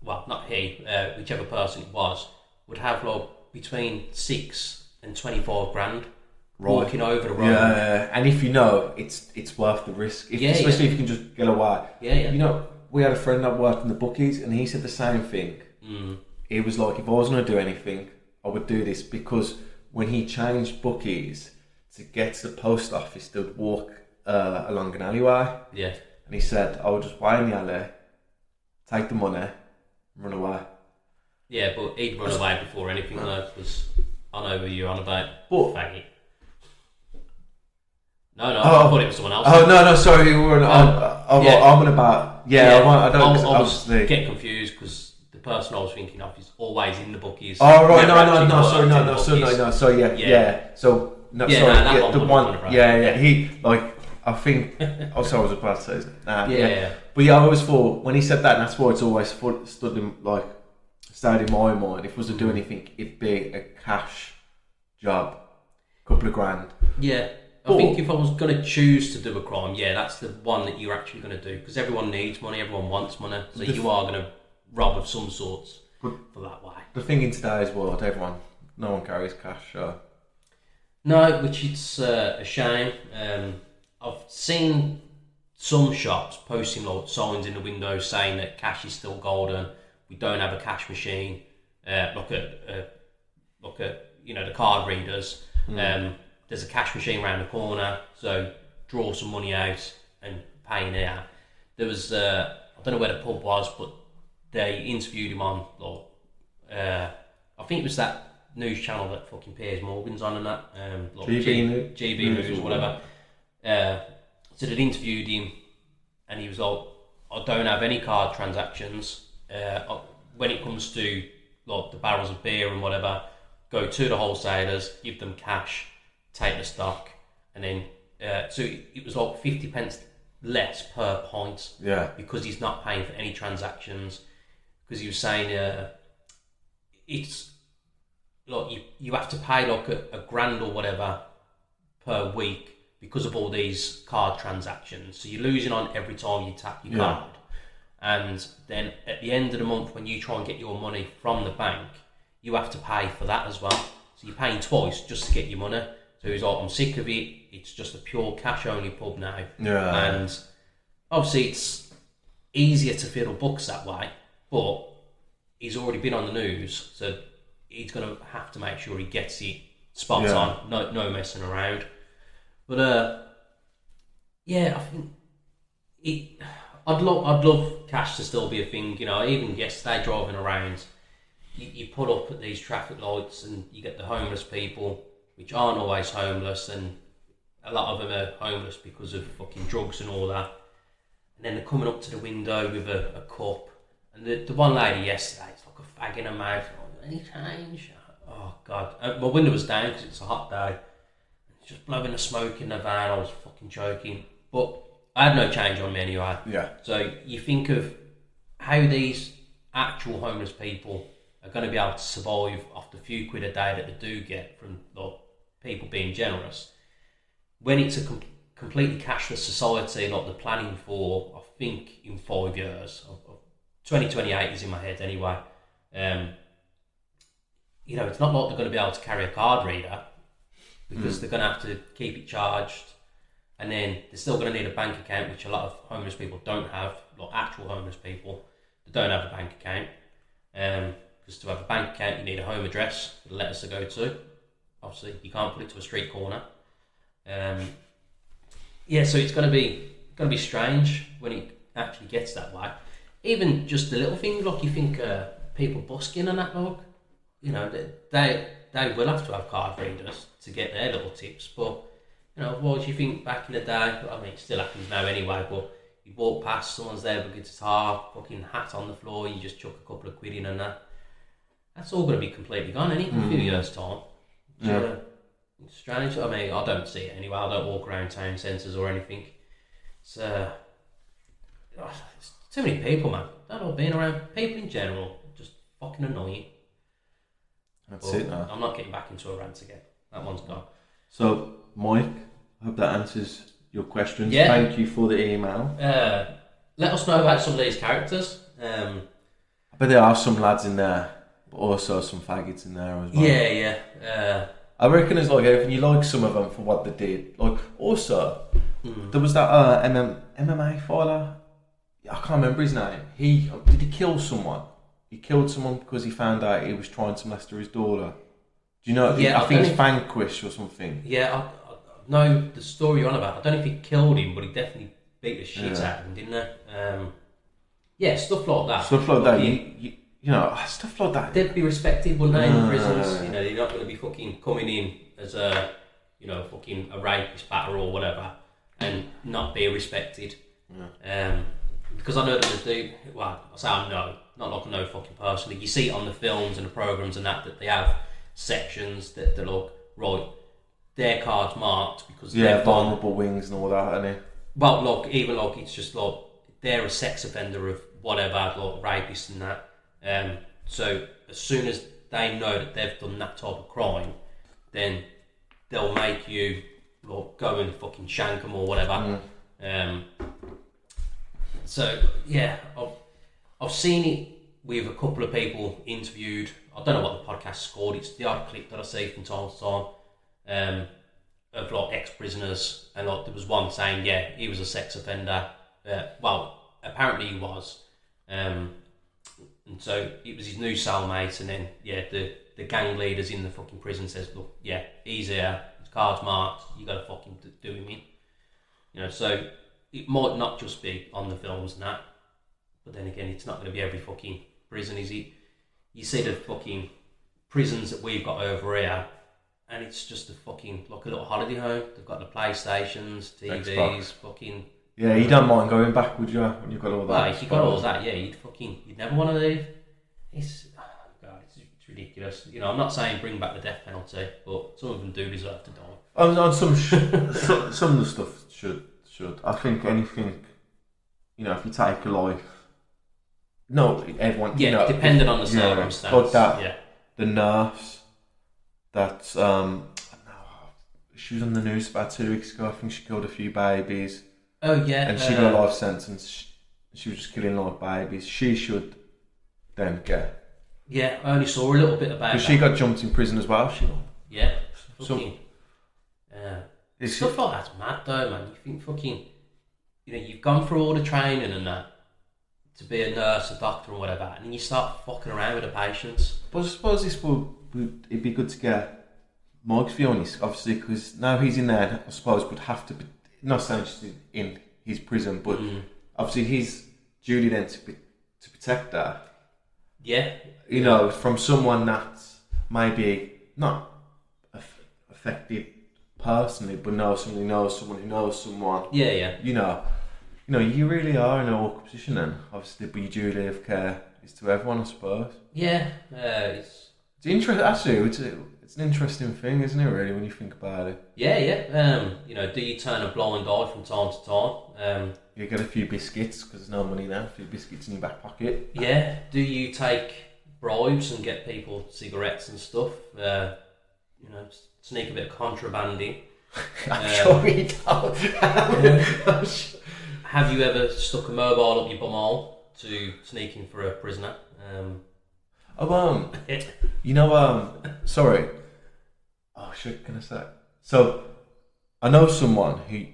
well, not he, whichever person it was, would have like between 6 and 25 grand walking over the road. Yeah, and if you know, it's worth the risk. Especially if you can just get away. Yeah. You know, we had a friend that worked in the bookies, and he said the same thing. He was like, if I was going to do anything, I would do this, because when he changed bookies to get to the post office, they would walk along an alleyway. Yeah. And he said, I would just wait in the alley, take the money, and run away. Yeah, but he'd run away before anything though, because I know who you're on about. But, faggot. No, I thought it was someone else. Oh, no, sorry, you were I'm on about... I don't... I was getting confused because the person I was thinking of is always in the bookies. Oh, right, he, like, I think... Also, I was about to say... But yeah, I always thought, when he said that, and that's why it's always stayed in my mind, if I was to do anything, it'd be a cash job, couple of grand. Yeah. I think if I was going to choose to do a crime, that's the one that you're actually going to do, because everyone needs money, everyone wants money, so you are going to rob of some sorts for that way. The thing in today's world, no one carries cash. So. No, which it's a shame. I've seen some shops posting like signs in the windows saying that cash is still golden. We don't have a cash machine, like the card readers. There's a cash machine around the corner, so draw some money out and pay now. There was, I don't know where the pub was, but they interviewed him on, I think it was that news channel that fucking Piers Morgan's on and that. GB News or whatever. So they'd interviewed him and he was like, I don't have any card transactions. When it comes to like the barrels of beer and whatever, go to the wholesalers, give them cash, take the stock, and then so it was like 50 pence less per pint. Yeah. Because he's not paying for any transactions. Because he was saying it's like you have to pay like a grand or whatever per week because of all these card transactions. So you're losing on every time you tap your card. And then at the end of the month, when you try and get your money from the bank, you have to pay for that as well. So you're paying twice just to get your money. So he's like, I'm sick of it. It's just a pure cash only pub now. Yeah. And obviously it's easier to fill books that way, but he's already been on the news, so he's going to have to make sure he gets it spot on. No messing around. But I think I'd love cash to still be a thing. You know, even yesterday driving around, you pull up at these traffic lights and you get the homeless people, which aren't always homeless, and a lot of them are homeless because of fucking drugs and all that. And then they're coming up to the window with a cup. And the one lady yesterday, it's like a fag in her mouth. Oh, any change? Oh, God. My window was down because it's a hot day. It's just blowing the smoke in the van. I was fucking choking. But I had no change on me anyway. Yeah. So you think of how these actual homeless people are going to be able to survive off the few quid a day that they do get from like, people being generous, when it's a completely cashless society, like they're planning for, I think in 5 years, 2028 is in my head anyway. You know, it's not like they're going to be able to carry a card reader because they're going to have to keep it charged, and then they're still going to need a bank account, which a lot of homeless people don't have, like actual homeless people, they don't have a bank account. Because to have a bank account, you need a home address for the letters to go to. Obviously, you can't put it to a street corner. Yeah, so it's going to be strange when it actually gets that way. Even just the little things, like you think people busking and that, like, you know, they will have to have card readers to get their little tips. But you know, otherwise you think back in the day, I mean, it still happens now anyway. But you walk past, someone's there with a guitar, fucking hat on the floor, you just chuck a couple of quid in and that. That's all going to be completely gone, isn't it? In a few years' time. Yeah. It's strange. I mean, I don't see it anyway. I don't walk around town centres or anything. It's too many people, man. Don't like being around people in general. Just fucking annoying. That's it now. I'm not getting back into a rant again. That one's gone. So, Mike, I hope that answers your questions. Yeah. Thank you for the email. Let us know about some of these characters. I bet there are some lads in there, but also some faggots in there as well. Yeah. I reckon it's like everything. You like some of them for what they did. Like also, there was that MMA fighter. I can't remember his name. Did he kill someone? He killed someone because he found out he was trying to molest his daughter. Do you know? Yeah, I think it's Vanquish or something. Yeah, I know the story you're on about. I don't know if he killed him, but he definitely beat the shit out of him, didn't he? Yeah, stuff like that. Stuff like that. You know, stuff like that. They'd be respected, wouldn't they, in prisons? You know, you're not going to be fucking coming in as a, you know, fucking a rapist batter or whatever, and not be respected. Yeah. Because I know that they do. Well, I say I know, not like I know fucking personally. You see it on the films and the programs and that they have sections that they look right. Their card's marked because they're vulnerable wings and all that, isn't it? Well, look, even like it's just like they're a sex offender of whatever, like rapist and that. So as soon as they know that they've done that type of crime, then they'll make you like, go and fucking shank them or whatever. So yeah, I've seen it with a couple of people interviewed. I don't know what the podcast's called. It's the odd clip that I see from time to time of like ex-prisoners, and like there was one saying, yeah, he was a sex offender. Well, apparently he was. And so it was his new cellmate, and then the gang leaders in the fucking prison says, look, yeah, he's here, his card's marked, you gotta fucking do him in. You know, so it might not just be on the films and that, but then again, it's not gonna be every fucking prison, is it? You see the fucking prisons that we've got over here, and it's just a fucking, like a little holiday home. They've got the PlayStations, TVs, Xbox. Fucking... Yeah, you don't mind going back, would you, when you've got all that? Well, if you've got all that, yeah, you'd never want to leave. It's ridiculous. You know, I'm not saying bring back the death penalty, but some of them do deserve to die. On some of the stuff should. I think anything, you know, if you take a life, no, everyone. Yeah, you know, depending on the circumstance. Like that, yeah. The nurse, that she was on the news about 2 weeks ago. I think she killed a few babies. Oh yeah. And she got a life sentence. She was just killing like babies. She should then get. Yeah, I only saw a little bit about that. Because she got jumped in prison as well. Yeah. Fucking. Stuff like that's mad though, man. You think fucking, you know, you've gone through all the training and that to be a nurse, a doctor, or whatever, and then you start fucking around with the patients. But I suppose it'd be good to get Mike's view on this, obviously, because now he's in there. I suppose would have to be not saying just in his prison, but obviously his duty then to protect her. Yeah. You know, from someone that's maybe not affected personally, but knows someone who knows someone. Yeah. You know, you really are in an awkward position then. Obviously, but your duty of care is to everyone, I suppose. Yeah, it's interesting. Actually, it's an interesting thing, isn't it? Really, when you think about it. Yeah. You know, do you turn a blind eye from time to time? You get a few biscuits because there's no money there. A few biscuits in your back pocket. Yeah. Do you take bribes and get people cigarettes and stuff? You know, sneak a bit of contraband in. I'm sure you don't. Have you ever stuck a mobile up your bumhole to sneak in for a prisoner? You know, sorry. Oh shit, can I say? So, I know someone who,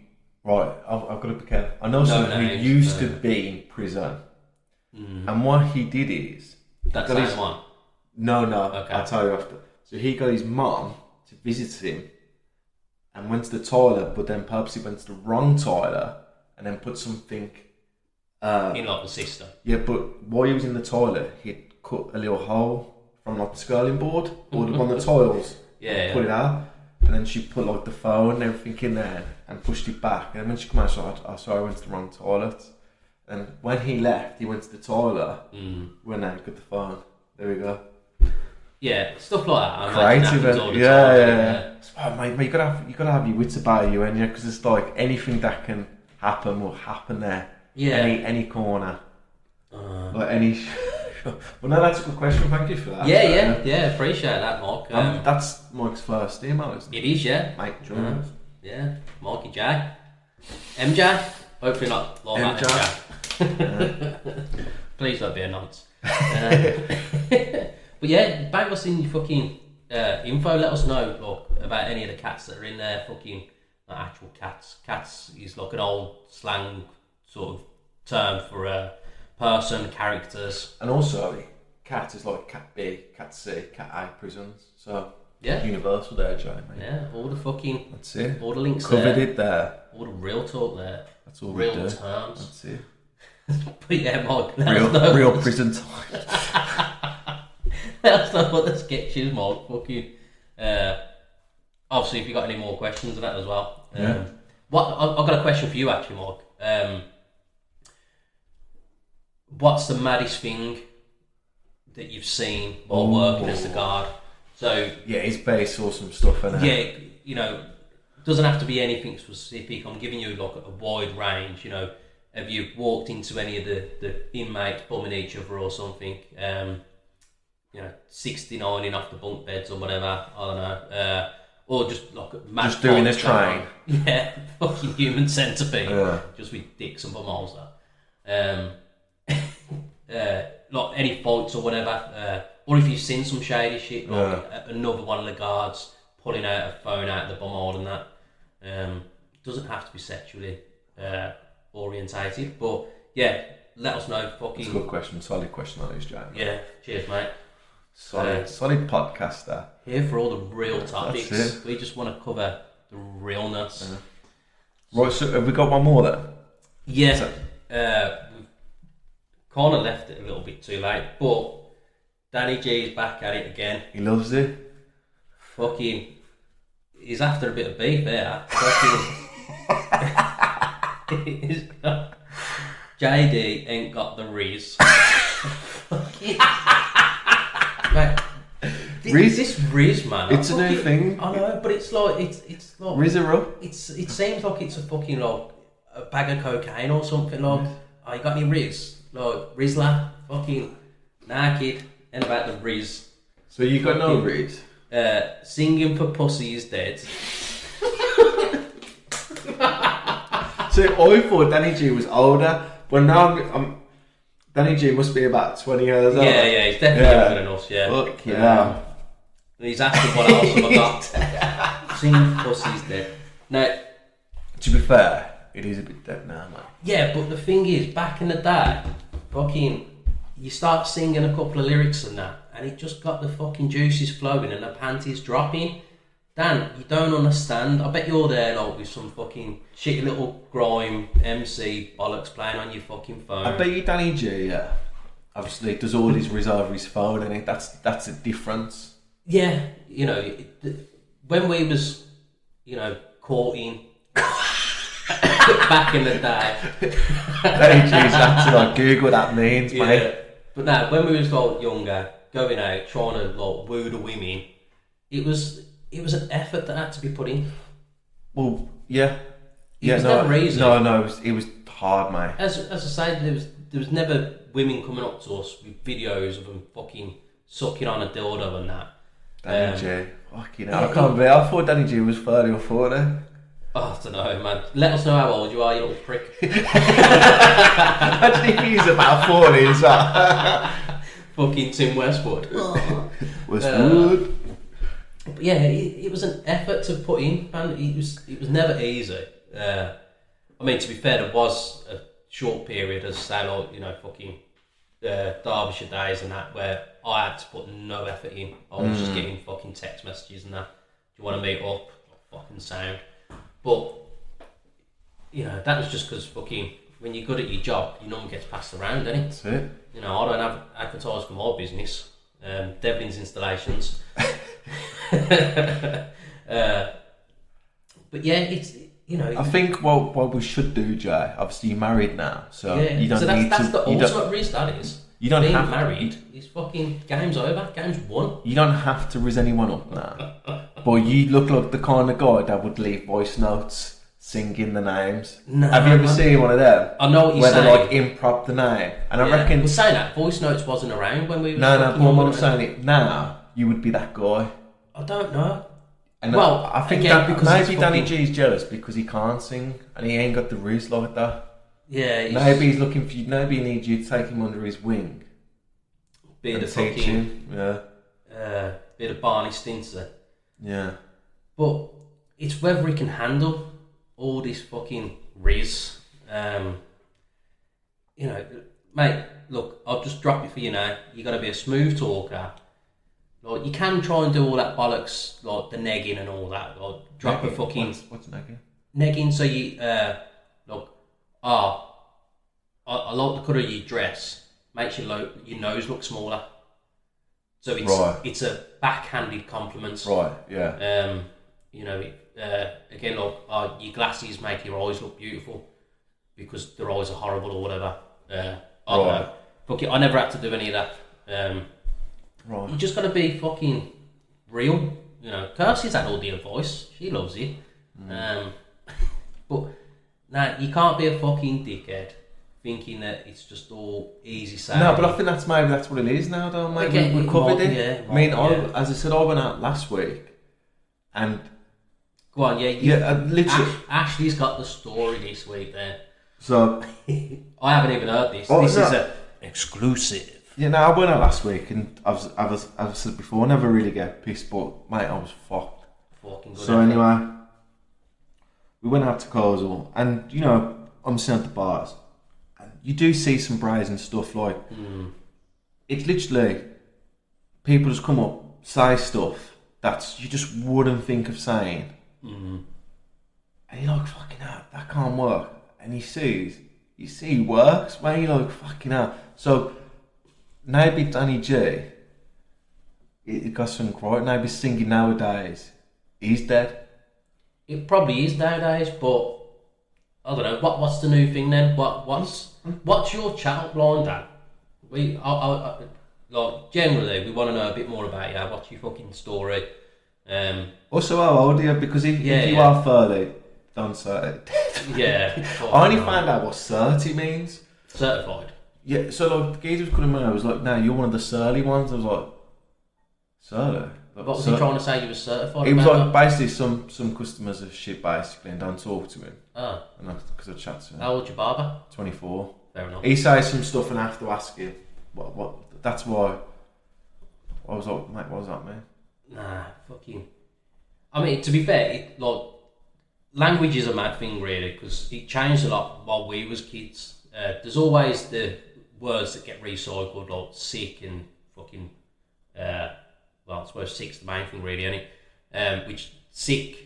right, I've got to be careful. I know someone who used to be in prison. And what he did is... That same one? No, Okay. I'll tell you after. So he got his mum to visit him and went to the toilet, but then purposely went to the wrong toilet and then put something... in like the system? Yeah, but while he was in the toilet, he'd cut a little hole from like the skirting board or one of the tiles. Put it out, and then she put like the phone and everything in there and pushed it back. And then when she came out, she said, "Oh, sorry, I went to the wrong toilet." And when he left, he went to the toilet. When I got the phone, there we go. Yeah, stuff like that. Creative, yeah. Oh, mate, you gotta have your wits about you, and because it's like anything that can happen will happen there. Yeah. Any corner, like any. Well, no, that's a good question. Thank you for that. Yeah. Appreciate that, Mark. That's Mike's first email, isn't it? It is, yeah. Mike Jones. Yeah, Mikey J. MJ. Hopefully not like that, MJ. Please don't be a nonce. But yeah, bang us in your fucking info. Let us know about any of the cats that are in there. Fucking not actual cats. Cats is like an old slang sort of term for person, characters. And also, cat is like cat B, cat C, cat A prisons. So yeah, universal there, Joe, mate. Yeah, all the fucking. That's it. All the links covered there. It there. All the real talk there. That's all real we do. terms. That's it. But yeah, Mark. Real prison time. That's not what the sketch is, Mark. Fucking. Obviously, if you got any more questions on that as well. Yeah. I've got a question for you actually, Mark. What's the maddest thing that you've seen while working as the guard? So yeah, his base saw some stuff in it. Yeah, you know, doesn't have to be anything specific. I'm giving you like a wide range. You know, have you walked into any of the inmates bumming each other or something? You know, 69ing off the bunk beds or whatever. I don't know. Or just like mad just doing a train. Yeah, fucking human centipede. Yeah. Just with dicks and bumholes there. Like any fights or whatever, or if you've seen some shady shit, like another one of the guards pulling out a phone out of the bumhole and that. Doesn't have to be sexually orientated, but yeah, let us know. Fucking. That's a good question. Solid question on this, Jack. Yeah, cheers, mate. Solid podcaster. Here for all the real topics. We just want to cover the realness. Right, so have we got one more then? Yeah. We've kind of left it a little bit too late, but Danny G's back at it again. He loves it. Fucking, he's after a bit of beef there. JD ain't got the rizz. Mate, this rizz, man. It's a new thing. I know, but it's like it's like Rizz-a-ro. it seems like it's a fucking like a bag of cocaine or something. Like, oh, you got any rizz? Like Rizzler, fucking naked, and about the rizz. So you got no rizz? Singing for pussy is dead. So I thought Danny G was older, but now I'm Danny G must be about 20 years old. Yeah, he's definitely younger than us, yeah. Fuck yeah. And he's asking what else have I got. Singing for pussy is dead. Now, to be fair, it is a bit dead now, man. Yeah, but the thing is, back in the day, fucking, you start singing a couple of lyrics and that, and it just got the fucking juices flowing and the panties dropping. Dan, you don't understand. I bet you're there like with some fucking shitty little grime MC bollocks playing on your fucking phone. I bet you Danny G, obviously does all his rizz over his phone, and that's a difference. Yeah, you know, when we was, you know, courting back in the day. Danny G's actually like Google that means, mate. But now, when we was like younger, going out trying to like woo the women, it was an effort that had to be put in. Well, yeah. It was never easy. No, it was hard, mate. As I say, there was never women coming up to us with videos of them fucking sucking on a dildo and that. Danny G. Fucking hell. I can't believe. I thought Danny G was 30 or 40. Oh, I don't know, man. Let us know how old you are, you little prick. Imagine if he's about 40 as well. Fucking Tim Westwood. Westwood. But yeah, it was an effort to put in, man. It was never easy. I mean, to be fair, there was a short period, as I say, like, you know, fucking Derbyshire days and that, where I had to put no effort in. I was just getting fucking text messages and that. Do you want to meet up? Fucking sound. But, you know, that was just because fucking, when you're good at your job, your number gets passed around, doesn't it? That's it. You know, I don't have advertise for my business. Devlin's Installations. But yeah, it's, you know. I think what we should do, Jay. Obviously, you're married now, so you don't that's, need that's to. the ultimate risk. That is. You don't being have married. It's fucking game's over. Game's won. You don't have to rizz anyone up now. But you look like the kind of guy that would leave voice notes singing the names. No, have you ever seen one of them? I know what you're where saying. Where they like improv the name, and I reckon. We're saying that voice notes wasn't around when we were. No, but I'm saying it now. You would be that guy. I don't know. And well, I think again, that maybe Danny G's jealous because he can't sing and he ain't got the rizz like that. Yeah. Maybe he's looking for you. Maybe he needs you to take him under his wing. Bit of teach him. Yeah. Bit of Barney Stinson. Yeah. But it's whether he can handle all this fucking rizz. You know, mate. Look, I'll just drop it for you now. You got to be a smooth talker. Like, you can try and do all that bollocks, like the negging and all that. Like, drop negging? A fucking... What's negging? Negging, so you, look, I like the colour of your dress. Makes your nose look smaller. So it's a backhanded compliment. Right, yeah. You know, again, like, your glasses make your eyes look beautiful because their eyes are horrible or whatever. I don't know. Fuck it, I never had to do any of that. Right. You just got to be fucking real. You know, Kirsty's had all the advice. She loves you. But nah, you can't be a fucking dickhead thinking that it's just all easy sailing. No, but I think that's what it is now, though, mate. We covered it. Yeah, I mean, as I said, I went out last week and... Go on, literally... Ashley's got the story this week there. So... I haven't even heard this. This is an exclusive. Yeah, no, I went out last week and as I said before, I never really get pissed, but mate, I was fucked. Fucking good. So anyway, we went out to Kozel and, you know, I'm sitting at the bars and you do see some brazen stuff like, it's literally, people just come up, say stuff that you just wouldn't think of saying. And you're like, fucking hell, that can't work. And he works, mate, you're like, fucking hell. So, maybe Danny G, it got something right. Maybe singing nowadays, he's dead. It probably is nowadays, but I don't know. What's the new thing then? What's your chat blind at? Like, generally, we want to know a bit more about you. What's your fucking story? Also, how old are you? Because if you are 30, don't say it. Yeah. I only found out what 30 means. Certified. Yeah, so like the geezer was calling me, I was like, no, you're one of the surly ones. I was like, surly? Like, what was he trying to say? You were certified? He was like, basically, some customers are shit basically and don't talk to him. Oh. Because I chat to him. How old's your barber? 24. Fair enough. He says some stuff and I have to ask him. What? That's why. I was like, mate, what does that mean? Nah, fucking. I mean, to be fair, like, language is a mad thing, really, because it changed a lot while we was kids. There's always the words that get recycled, like sick and fucking. Well, I suppose sick's the main thing, really, isn't it? Which sick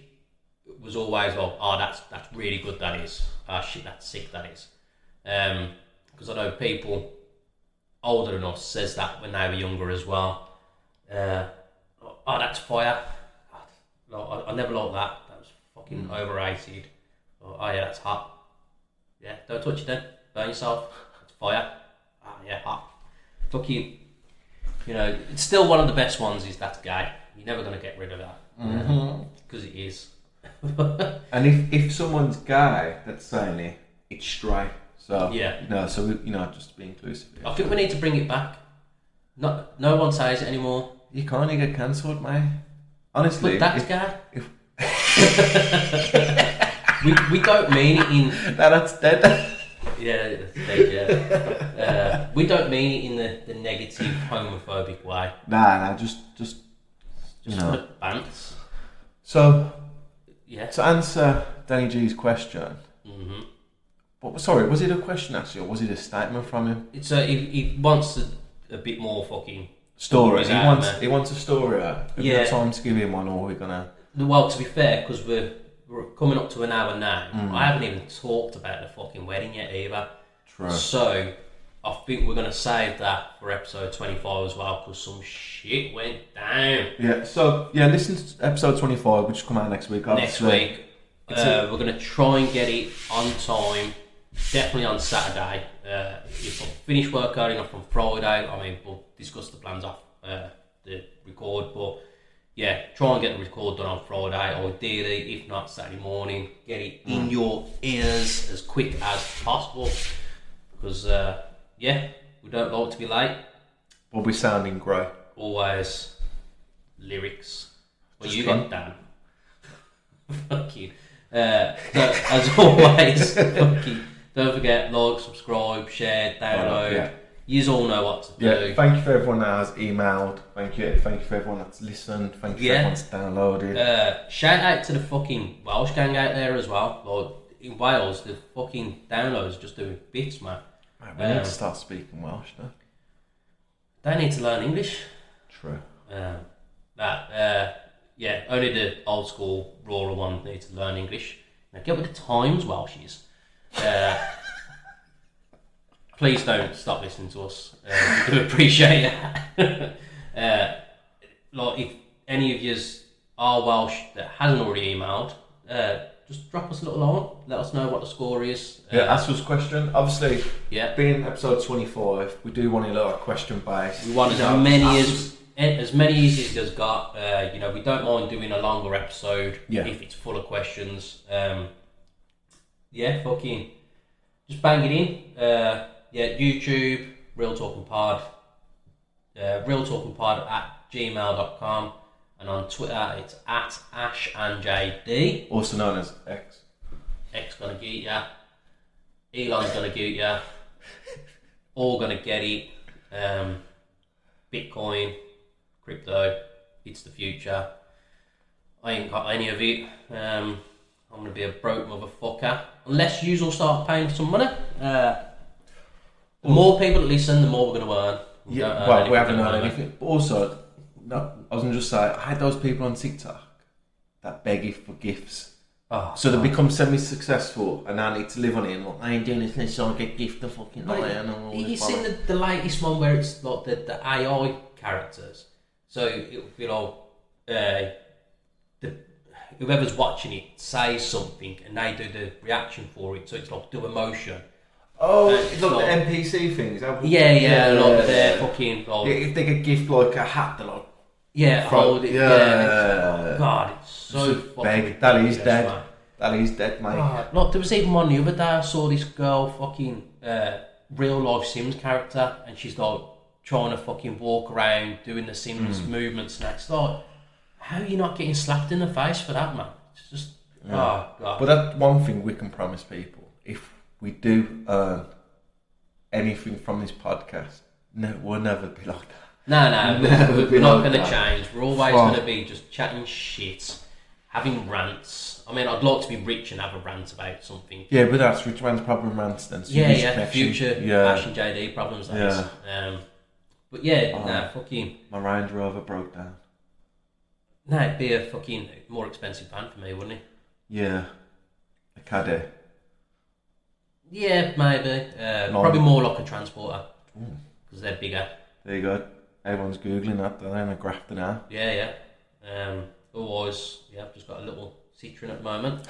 was always like, oh, that's really good. That is. Ah, shit, that's sick. That is. Because I know people older than us says that when they were younger as well. Oh, that's fire. I never liked that. That was fucking overrated. Oh yeah, that's hot. Yeah, don't touch it then. Burn yourself. It's fire. Ah yeah, hot. Fuck you. You know, it's still one of the best ones is that's gay. you're never going to get rid of that. Because it is. And if someone's gay that's saying it, it's straight. So, yeah. So, just to be inclusive. I think we need to bring it back. No one says it anymore. You can't get cancelled, mate. Honestly. But that's gay. We don't mean it in... That's dead. Yeah, that's dead, yeah. We don't mean it in the negative, homophobic way. Nah, just for the bants. So, yeah. To answer Danny G's question... sorry, was it a question actually, or was it a statement from him? It's he wants a bit more fucking... Story. He wants a story out. Have you got time to give him one, or are we gonna... Well, to be fair, because we're coming up to an hour now, I haven't even talked about the fucking wedding yet either. True. So, I think we're going to save that for episode 25 as well, because some shit went down. Yeah, so, listen to episode 25, which will come out next week. Obviously. Next week. We're going to try and get it on time, definitely on Saturday. If I finish work early enough on Friday, we'll discuss the plans off the record, but... Yeah, try and get the record done on Friday, ideally, if not Saturday morning. Get it in your ears as quick as possible. Because, we don't like to be late. We'll be sounding great. Always lyrics. Well, Just you got Dan. Fuck you. As always, fuck you. Don't forget, like, subscribe, share, download. You all know what to do. Yeah, thank you for everyone that has emailed. Thank you for everyone that's listened. Thank you for everyone that's downloaded. Shout out to the fucking Welsh gang out there as well. Like, in Wales, the fucking downloads just doing bits, man. We need to start speaking Welsh now. They need to learn English. True. Only the old school rural ones need to learn English. Now get with the times, Welshies. Please don't stop listening to us. We do appreciate it. If any of you are Welsh that hasn't already emailed, just drop us a little line. Let us know what the score is. Ask us a question. Obviously, being episode 25, we do want a lot of question based. We want as many as it has got. We don't mind doing a longer episode if it's full of questions. Fucking just bang it in. YouTube, Real Talking Pod, realtalkingpod@gmail.com, and on Twitter it's @AshAndJD. Also known as X. X gonna get ya. Elon's gonna get ya. All gonna get it. Bitcoin, crypto, it's the future. I ain't got any of it. I'm gonna be a broke motherfucker. Unless you all start paying some money. The more people that listen, the more we're going to earn. We haven't earned anything. But also, I was going to just say, I had those people on TikTok that beg you for gifts. So they become semi-successful and I need to live on it. And like, I ain't doing this, so I get gift the fucking lion. You've seen the latest one where it's like the AI characters. So it'll be like, whoever's watching it says something and they do the reaction for it. So it's like do emotion. Oh, it's like the NPC things. They're fucking... if they could gift like a hat, they're like... hold it. God, it's so fucking big. That is dead. Man. That is dead, mate. Look, there was even one the other day, I saw this girl fucking real life Sims character, and she's like trying to fucking walk around doing the Sims movements, and it's like, how are you not getting slapped in the face for that, man? It's just... Oh, God. But that's one thing we can promise people. If we do earn anything from this podcast, we'll never be like that. No, we're not going to change. We're always going to be just chatting shit, having rants. I mean, I'd like to be rich and have a rant about something. Yeah, but that's rich man's problem rants then. So future Ash and JD problems. Fucking... My Range Rover broke down. It'd be a fucking more expensive van for me, wouldn't it? Yeah. A Caddy. Yeah, maybe. Probably more like a transporter. Because they're bigger. There you go. Everyone's Googling that, they're in a grafter now. Yeah. Otherwise, I've just got a little Citroen at the moment.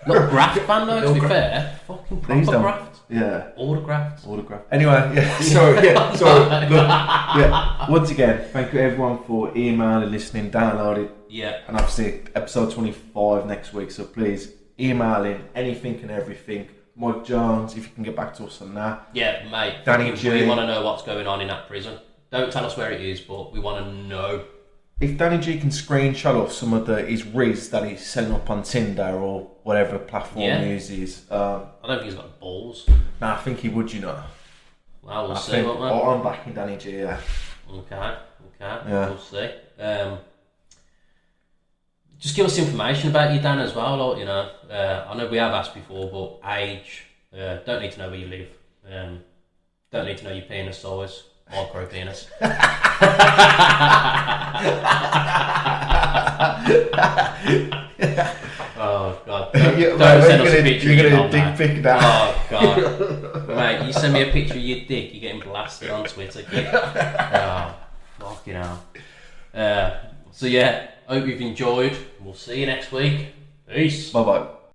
Little graft van though, to be fair. Fucking Please don't. Autographed. Yeah. Autographed. Autograph. Anyway, yeah. Sorry. Yeah. Sorry. Look, yeah. Once again, thank you everyone for emailing, listening, downloading. Yeah. And obviously, episode 25 next week. So please email in anything and everything. Mike Jones, if you can get back to us on that. Yeah, mate. Danny G. We want to know what's going on in that prison. Don't tell us where it is, but we want to know. If Danny G can screenshot off some of his rizz that he's selling up on Tinder or whatever platform he uses. I don't think he's got balls. Nah, I think he would, you know. Well, we'll see, won't we? I'm backing Danny G, yeah. Okay. Yeah. We'll see. Just give us information about you, Dan, as well. Like, you know, I know we have asked before, but age. Don't need to know where you live. Don't need to know your penis size. Micro penis. Oh God! Don't send us a picture. You're gonna dick pic that. Oh God, mate! You send me a picture of your dick, you're getting blasted on Twitter. Oh, fucking hell. So yeah, hope you've enjoyed. We'll see you next week. Peace. Bye bye.